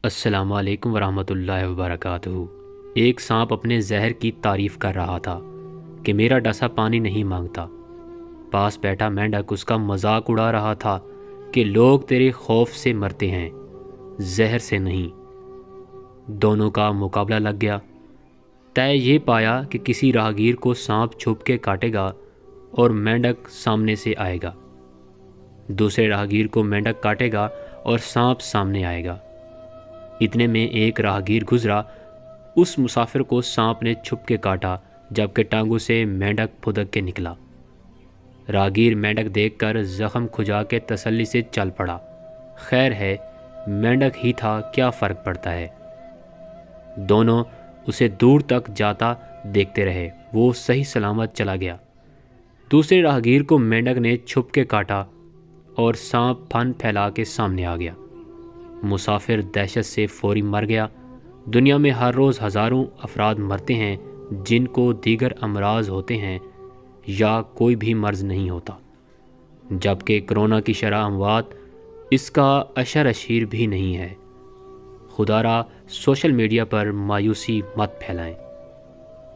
السلام علیکم ورحمۃ اللہ وبرکاتہ۔ ایک سانپ اپنے زہر کی تعریف کر رہا تھا کہ میرا ڈسا پانی نہیں مانگتا۔ پاس بیٹھا مینڈک اس کا مذاق اڑا رہا تھا کہ لوگ تیرے خوف سے مرتے ہیں، زہر سے نہیں۔ دونوں کا مقابلہ لگ گیا۔ طے یہ پایا کہ کسی راہگیر کو سانپ چھپ کے کاٹے گا اور مینڈک سامنے سے آئے گا، دوسرے راہگیر کو مینڈک کاٹے گا اور سانپ سامنے آئے گا۔ اتنے میں ایک راہگیر گزرا، اس مسافر کو سانپ نے چھپ کے کاٹا جبکہ ٹانگوں سے مینڈک پھدک کے نکلا۔ راہگیر مینڈک دیکھ کر زخم کھجا کے تسلی سے چل پڑا، خیر ہے مینڈک ہی تھا، کیا فرق پڑتا ہے۔ دونوں اسے دور تک جاتا دیکھتے رہے، وہ صحیح سلامت چلا گیا۔ دوسرے راہگیر کو مینڈک نے چھپ کے کاٹا اور سانپ پھن پھیلا کے سامنے آ گیا۔ مسافر دہشت سے فوری مر گیا۔ دنیا میں ہر روز ہزاروں افراد مرتے ہیں جن کو دیگر امراض ہوتے ہیں یا کوئی بھی مرض نہیں ہوتا، جبکہ کرونا کی شرح اموات اس کا اشر اشیر بھی نہیں ہے۔ خدا را سوشل میڈیا پر مایوسی مت پھیلائیں۔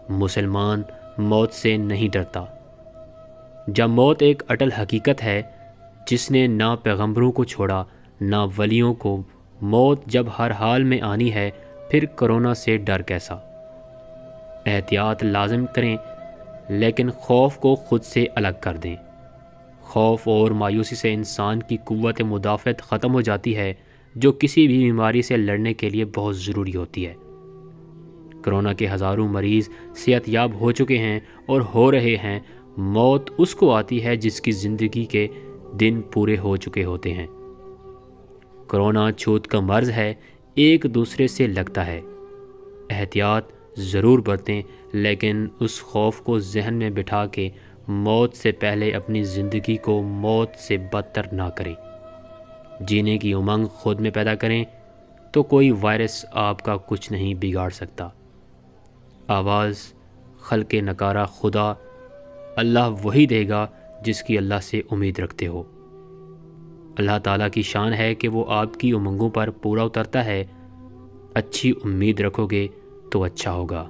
مسلمان موت سے نہیں ڈرتا۔ جب موت ایک اٹل حقیقت ہے جس نے نہ پیغمبروں کو چھوڑا نہ ولیوں کو، موت جب ہر حال میں آنی ہے پھر کرونا سے ڈر کیسا۔ احتیاط لازم کریں لیکن خوف کو خود سے الگ کر دیں۔ خوف اور مایوسی سے انسان کی قوت مدافعت ختم ہو جاتی ہے جو کسی بھی بیماری سے لڑنے کے لیے بہت ضروری ہوتی ہے۔ کرونا کے ہزاروں مریض صحت یاب ہو چکے ہیں اور ہو رہے ہیں۔ موت اس کو آتی ہے جس کی زندگی کے دن پورے ہو چکے ہوتے ہیں۔ کرونا چھوت کا مرض ہے، ایک دوسرے سے لگتا ہے۔ احتیاط ضرور برتیں لیکن اس خوف کو ذہن میں بٹھا کے موت سے پہلے اپنی زندگی کو موت سے بدتر نہ کریں۔ جینے کی امنگ خود میں پیدا کریں تو کوئی وائرس آپ کا کچھ نہیں بگاڑ سکتا۔ آواز خلق نکارہ خدا اللہ وہی دے گا جس کی اللہ سے امید رکھتے ہو۔ اللہ تعالیٰ کی شان ہے کہ وہ آپ کی امنگوں پر پورا اترتا ہے۔ اچھی امید رکھو گے تو اچھا ہوگا۔